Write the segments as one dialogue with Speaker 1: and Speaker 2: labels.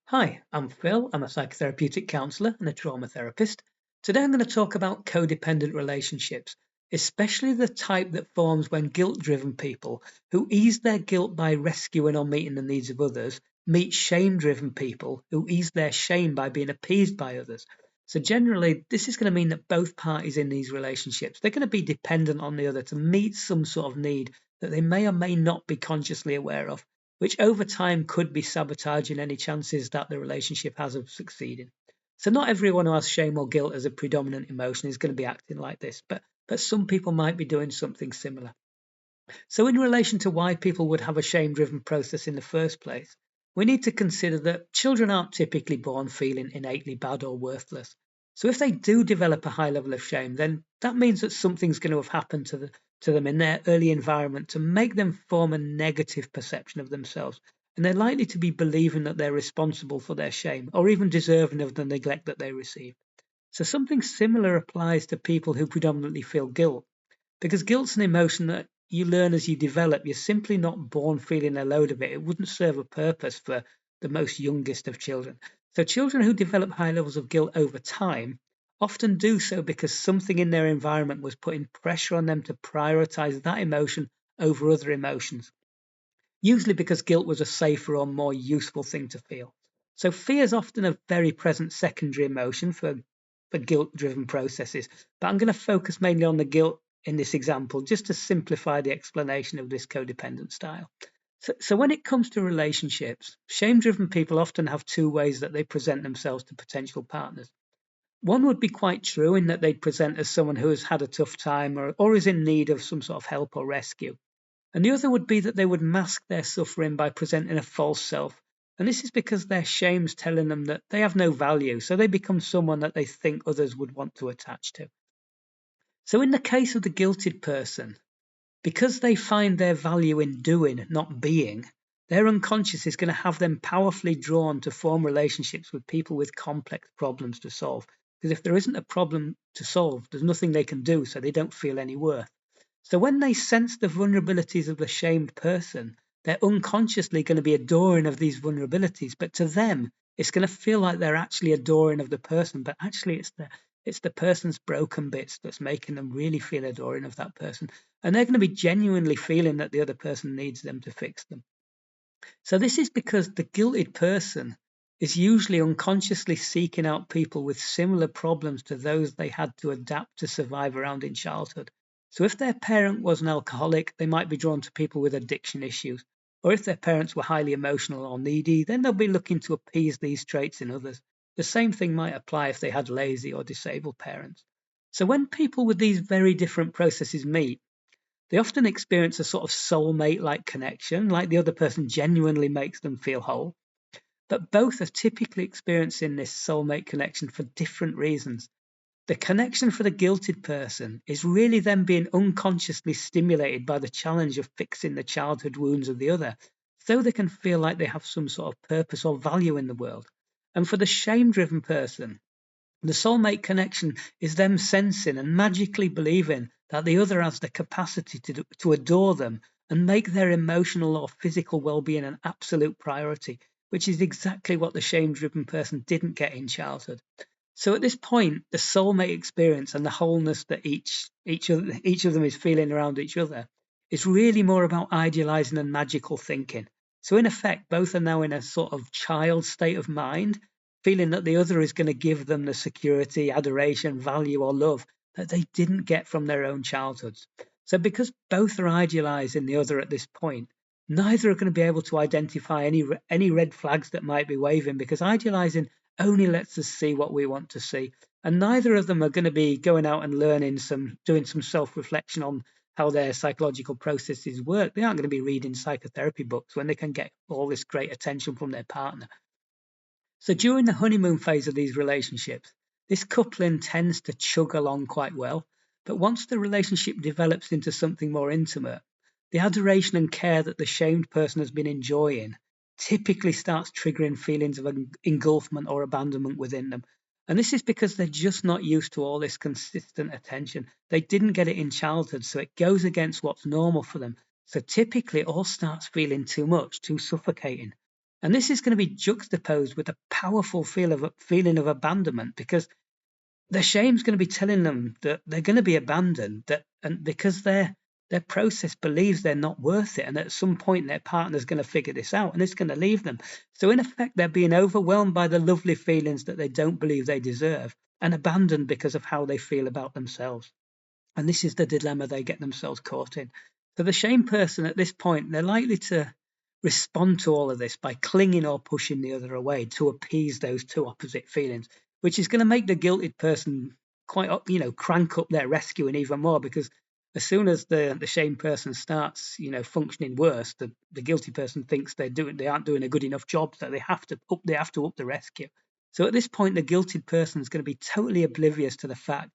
Speaker 1: Hi, I'm Phil. I'm a psychotherapeutic counsellor and a trauma therapist. Today I'm going to talk about codependent relationships, especially the type that forms when guilt driven people who ease their guilt by rescuing or meeting the needs of others meet shame driven people who ease their shame by being appeased by others. So, generally, this is going to mean that both parties in these relationships they're going to be dependent on the other to meet some sort of need that they may or may not be consciously aware of, which over time could be sabotaging any chances that the relationship has of succeeding. So not everyone who has shame or guilt as a predominant emotion is going to be acting like this, but some people might be doing something similar. So in relation to why people would have a shame-driven process in the first place, we need to consider that children aren't typically born feeling innately bad or worthless. So if they do develop a high level of shame, then that means that something's going to have happened to them in their early environment to make them form a negative perception of themselves. And they're likely to be believing that they're responsible for their shame or even deserving of the neglect that they receive. So something similar applies to people who predominantly feel guilt, because guilt's an emotion that you learn as you develop. You're simply not born feeling a load of it. It wouldn't serve a purpose for the most youngest of children. So children who develop high levels of guilt over time often do so because something in their environment was putting pressure on them to prioritize that emotion over other emotions, usually because guilt was a safer or more useful thing to feel. So fear is often a very present secondary emotion for guilt-driven processes, but I'm going to focus mainly on the guilt in this example just to simplify the explanation of this codependent style. So when it comes to relationships, shame-driven people often have two ways that they present themselves to potential partners. One would be quite true in that they'd present as someone who has had a tough time or is in need of some sort of help or rescue. And the other would be that they would mask their suffering by presenting a false self. And this is because their shame's telling them that they have no value, so they become someone that they think others would want to attach to. So, in the case of the guilted person, because they find their value in doing, not being, their unconscious is going to have them powerfully drawn to form relationships with people with complex problems to solve. Because if there isn't a problem to solve, there's nothing they can do, so they don't feel any worth. So when they sense the vulnerabilities of the shamed person, they're unconsciously going to be adoring of these vulnerabilities. But to them, it's going to feel like they're actually adoring of the person, but actually it's the person's broken bits that's making them really feel adoring of that person. And they're going to be genuinely feeling that the other person needs them to fix them. So this is because the guilted person is usually unconsciously seeking out people with similar problems to those they had to adapt to survive around in childhood. So if their parent was an alcoholic, they might be drawn to people with addiction issues. Or if their parents were highly emotional or needy, then they'll be looking to appease these traits in others. The same thing might apply if they had lazy or disabled parents. So when people with these very different processes meet, they often experience a sort of soulmate like connection, like the other person genuinely makes them feel whole. But both are typically experiencing this soulmate connection for different reasons. The connection for the guilted person is really them being unconsciously stimulated by the challenge of fixing the childhood wounds of the other, so they can feel like they have some sort of purpose or value in the world. And for the shame driven person, the soulmate connection is them sensing and magically believing that the other has the capacity to adore them and make their emotional or physical well-being an absolute priority, which is exactly what the shame-driven person didn't get in childhood. So at this point, the soulmate experience and the wholeness that each of them is feeling around each other is really more about idealizing and magical thinking. So in effect, both are now in a sort of child state of mind, feeling that the other is going to give them the security, adoration, value, or love that they didn't get from their own childhoods. So because both are idealizing the other at this point, neither are going to be able to identify any red flags that might be waving, because idealizing only lets us see what we want to see. And neither of them are going to be going out and doing some self-reflection on how their psychological processes work. They aren't going to be reading psychotherapy books when they can get all this great attention from their partner. So during the honeymoon phase of these relationships, this coupling tends to chug along quite well. But once the relationship develops into something more intimate, the adoration and care that the shamed person has been enjoying typically starts triggering feelings of engulfment or abandonment within them. And this is because they're just not used to all this consistent attention. They didn't get it in childhood, so it goes against what's normal for them. So typically it all starts feeling too much, too suffocating. And this is going to be juxtaposed with a powerful feeling of abandonment, because their shame's going to be telling them that they're going to be abandoned, and because their process believes they're not worth it, and at some point their partner's going to figure this out and it's going to leave them. So in effect, they're being overwhelmed by the lovely feelings that they don't believe they deserve, and abandoned because of how they feel about themselves. And this is the dilemma they get themselves caught in. So the shame person at this point, they're likely to respond to all of this by clinging or pushing the other away to appease those two opposite feelings, which is going to make the guilted person quite, crank up their rescuing even more, because as soon as the shame person starts, functioning worse, the guilty person thinks they aren't doing a good enough job, so they have to up the rescue. So at this point, the guilted person is going to be totally oblivious to the fact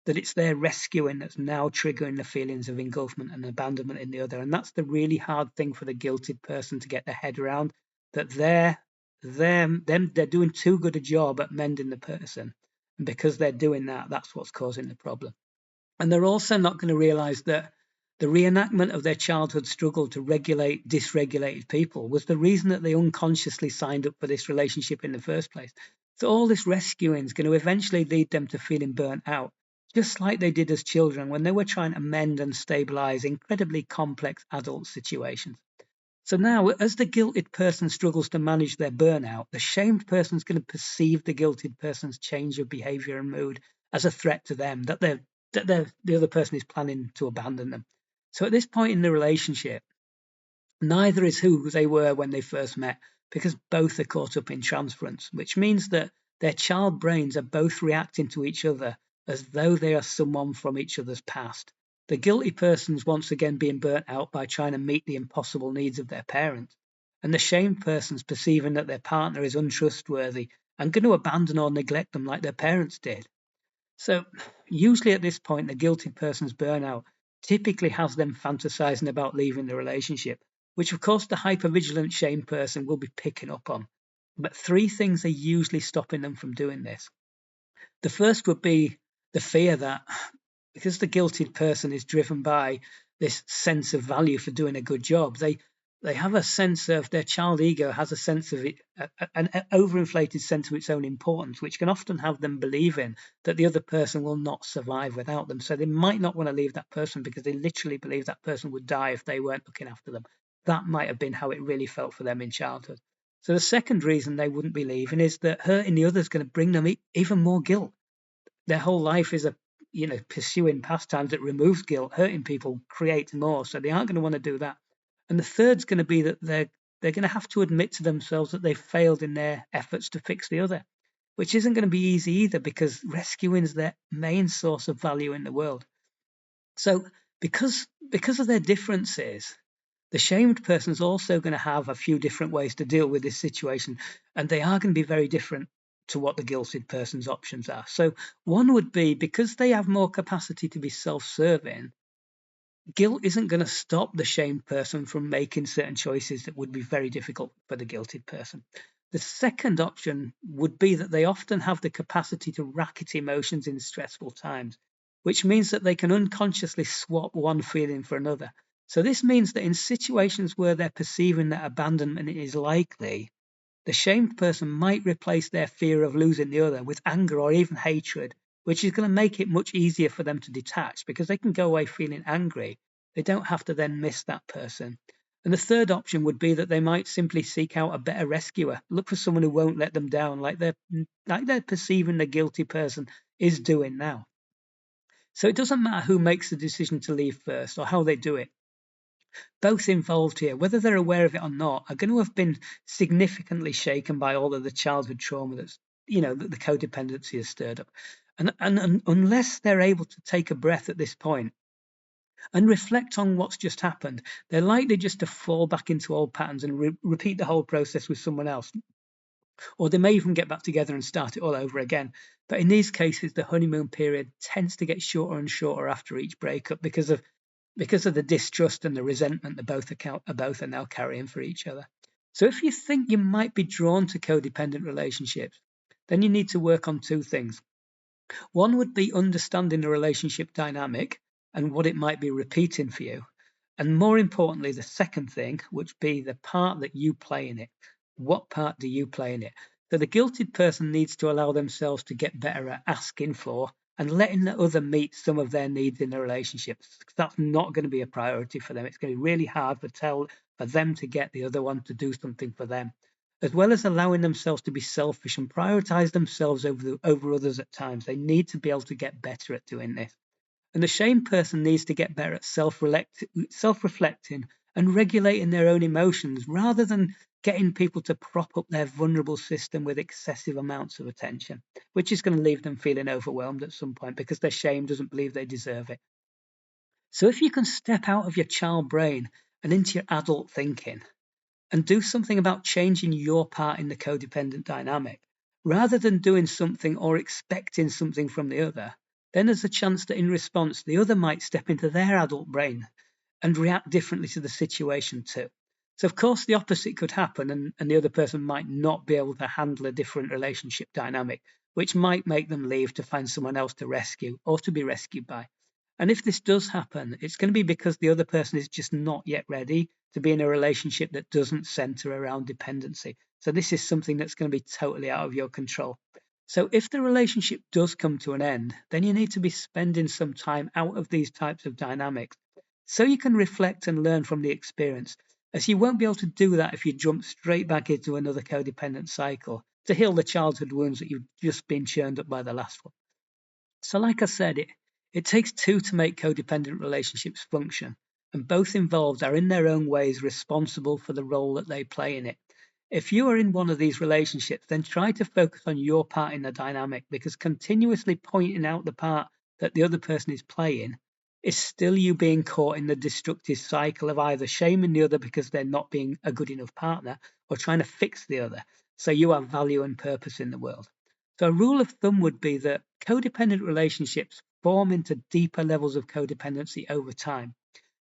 Speaker 1: that it's their rescuing that's now triggering the feelings of engulfment and abandonment in the other. And that's the really hard thing for the guilted person to get their head around, that they're doing too good a job at mending the person. And because they're doing that, that's what's causing the problem. And they're also not going to realize that the reenactment of their childhood struggle to regulate dysregulated people was the reason that they unconsciously signed up for this relationship in the first place. So all this rescuing is going to eventually lead them to feeling burnt out, just like they did as children when they were trying to mend and stabilize incredibly complex adult situations. So now, as the guilted person struggles to manage their burnout, the shamed person is going to perceive the guilted person's change of behavior and mood as a threat to them, that the other person is planning to abandon them. So at this point in the relationship, neither is who they were when they first met, because both are caught up in transference, which means that their child brains are both reacting to each other as though they are someone from each other's past. The guilty person's once again being burnt out by trying to meet the impossible needs of their parents, and the shamed person's perceiving that their partner is untrustworthy and going to abandon or neglect them like their parents did. So, usually at this point, the guilty person's burnout typically has them fantasizing about leaving the relationship, which of course the hypervigilant shame person will be picking up on. But three things are usually stopping them from doing this. The first would be the fear that, because the guilted person is driven by this sense of value for doing a good job, they have a sense of, their child ego has a sense of it, an overinflated sense of its own importance, which can often have them believing that the other person will not survive without them. So they might not want to leave that person because they literally believe that person would die if they weren't looking after them. That might have been how it really felt for them in childhood. So the second reason they wouldn't be leaving is that hurting the other is going to bring them even more guilt. Their whole life is pursuing pastimes that removes guilt. Hurting people creates more, so they aren't going to want to do that. And the third's going to be that they're going to have to admit to themselves that they've failed in their efforts to fix the other, which isn't going to be easy either, because rescuing is their main source of value in the world. So because of their differences, the shamed person is also going to have a few different ways to deal with this situation, and they are going to be very different to what the guilted person's options are. So one would be, because they have more capacity to be self-serving, guilt isn't going to stop the shamed person from making certain choices that would be very difficult for the guilted person. The second option would be that they often have the capacity to racket emotions in stressful times, which means that they can unconsciously swap one feeling for another. So this means that in situations where they're perceiving that abandonment is likely, the shamed person might replace their fear of losing the other with anger or even hatred, which is going to make it much easier for them to detach, because they can go away feeling angry. They don't have to then miss that person. And the third option would be that they might simply seek out a better rescuer, look for someone who won't let them down, like they're perceiving the guilty person is doing now. So it doesn't matter who makes the decision to leave first or how they do it. Both involved here, whether they're aware of it or not, are going to have been significantly shaken by all of the childhood trauma that the codependency has stirred up. And unless they're able to take a breath at this point and reflect on what's just happened, they're likely just to fall back into old patterns and repeat the whole process with someone else. Or they may even get back together and start it all over again. But in these cases, the honeymoon period tends to get shorter and shorter after each breakup, because of the distrust and the resentment that both are now carrying for each other. So if you think you might be drawn to codependent relationships, then you need to work on two things. One would be understanding the relationship dynamic and what it might be repeating for you. And more importantly, the second thing would be the part that you play in it. What part do you play in it? So the guilted person needs to allow themselves to get better at asking for and letting the other meet some of their needs in the relationships. That's not going to be a priority for them. It's going to be really hard for them to get the other one to do something for them, as well as allowing themselves to be selfish and prioritize themselves over others at times. They need to be able to get better at doing this. And the shame person needs to get better at self-reflecting and regulating their own emotions rather than getting people to prop up their vulnerable system with excessive amounts of attention, which is going to leave them feeling overwhelmed at some point because their shame doesn't believe they deserve it. So if you can step out of your child brain and into your adult thinking and do something about changing your part in the codependent dynamic, rather than doing something or expecting something from the other, then there's a chance that in response, the other might step into their adult brain and react differently to the situation too. So, of course, the opposite could happen, and the other person might not be able to handle a different relationship dynamic, which might make them leave to find someone else to rescue or to be rescued by. And if this does happen, it's going to be because the other person is just not yet ready to be in a relationship that doesn't center around dependency. So this is something that's going to be totally out of your control. So if the relationship does come to an end, then you need to be spending some time out of these types of dynamics so you can reflect and learn from the experience, as you won't be able to do that if you jump straight back into another codependent cycle to heal the childhood wounds that you've just been churned up by the last one. So like I said, it takes two to make codependent relationships function, and both involved are in their own ways responsible for the role that they play in it. If you are in one of these relationships, then try to focus on your part in the dynamic, because continuously pointing out the part that the other person is playing is still you being caught in the destructive cycle of either shaming the other because they're not being a good enough partner or trying to fix the other so you have value and purpose in the world. So a rule of thumb would be that codependent relationships form into deeper levels of codependency over time.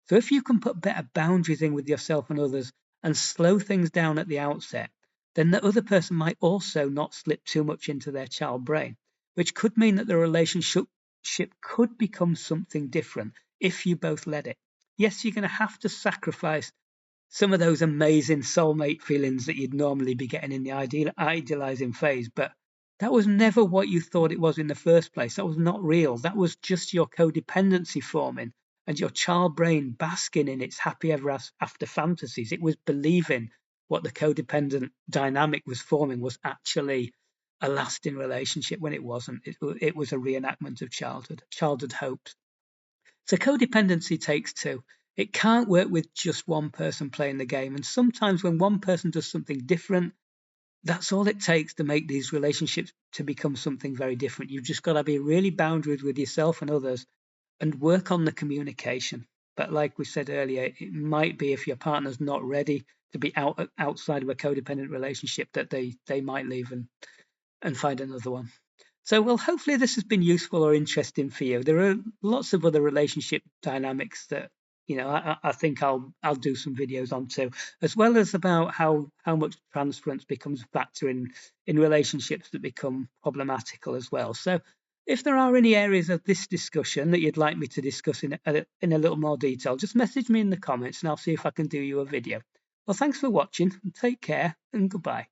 Speaker 1: So if you can put better boundaries in with yourself and others and slow things down at the outset, then the other person might also not slip too much into their child brain, which could mean that the relationship could become something different if you both let it. Yes, you're going to have to sacrifice some of those amazing soulmate feelings that you'd normally be getting in the idealizing phase, but that was never what you thought it was in the first place. That was not real. That was just your codependency forming and your child brain basking in its happy ever after fantasies. It was believing what the codependent dynamic was forming was actually a lasting relationship when it wasn't. It was a reenactment of childhood hopes. So codependency takes two. It can't work with just one person playing the game. And sometimes when one person does something different, that's all it takes to make these relationships to become something very different. You've just got to be really boundaried with yourself and others and work on the communication. But like we said earlier, it might be if your partner's not ready to be outside of a codependent relationship that they might leave and find another one. So, well, hopefully this has been useful or interesting for you. There are lots of other relationship dynamics that I think I'll do some videos on too, as well as about how much transference becomes a factor in relationships that become problematical as well. So, if there are any areas of this discussion that you'd like me to discuss in a little more detail, just message me in the comments and I'll see if I can do you a video. Well, thanks for watching. Take care and goodbye.